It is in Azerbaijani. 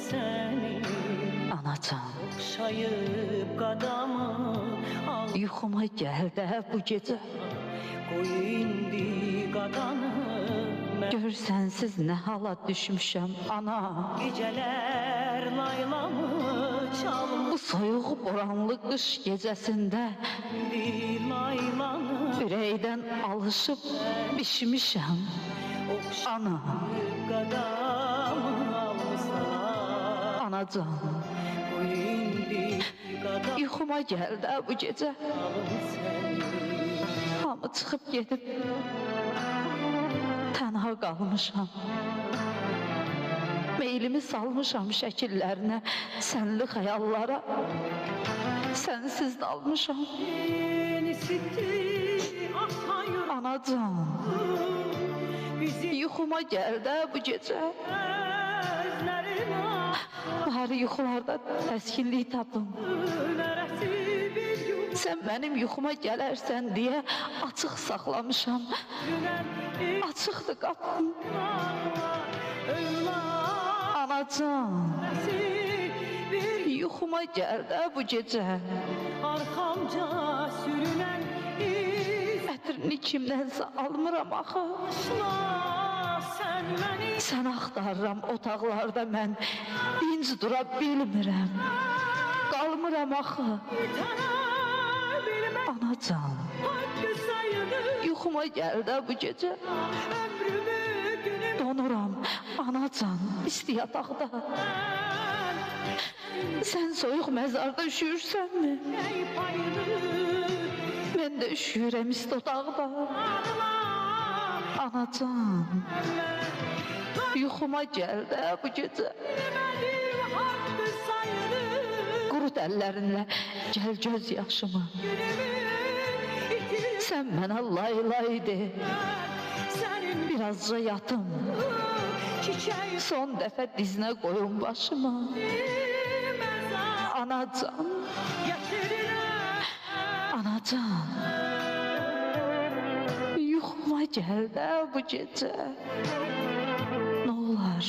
seni Anacan, Okşayıp qadamı al yuxuma gəl də bu gecə. Qoy indi qadanı mən Gör sənsiz nə hala düşmüşəm ana. Gecələr laylamı çalım Bu soyuq boranlı qış gecəsində laylanı ürəkdən alışıb bişmişəm ana. Okşayıp qadamı al sana Anacan, Qoy indi qadanı yuxuma gəl də bu gecə. alım səni Hamı çıxıb gedib tənha qalmışam. Meylimi salmışam şəkillərinə, sənli xəyallara. Sənsiz dalmışam. Beni sitti atayım Anacan, Bizi yuxuma gəl də bu gecə. gözlerime Bari yuxularda təskinlik tapım. Neresi bir gün Sən mənim yuxuma gələrsən deyə açıq saxlamışam. Açıqdır qapım. Anacan, bir yuxuma gəl də bu gecə. arkamca sürünen iz Ətrini kimdənsə almıram axı. Başla sen beni Sən axtarıram otaqlarda mən dinc dura bilmirəm. Qalmıram axı. Tana bilmem Anacan, hakkı sayılır yuxuma gəl də bu gecə. Ömrümü günüm Donuram anacan isti yataqda. Sən soyuq məzarda üşüyürsənmi? ey payını Mən də üşüyürəm isti otaqda. Ağla Anacan, yuxuma gəl də bu gecə. Bilmedim hakkı sayılır Qurut əllərinlə gəl göz yaşımı. Günümün itir Sən mənə lay lay de, senin birazca yatım. çiçeği Son dəfə dizinə qoyun başımı. mezar Anacan, getirirəm anacan, yuxuma gəl də bu gecə. Nə olar,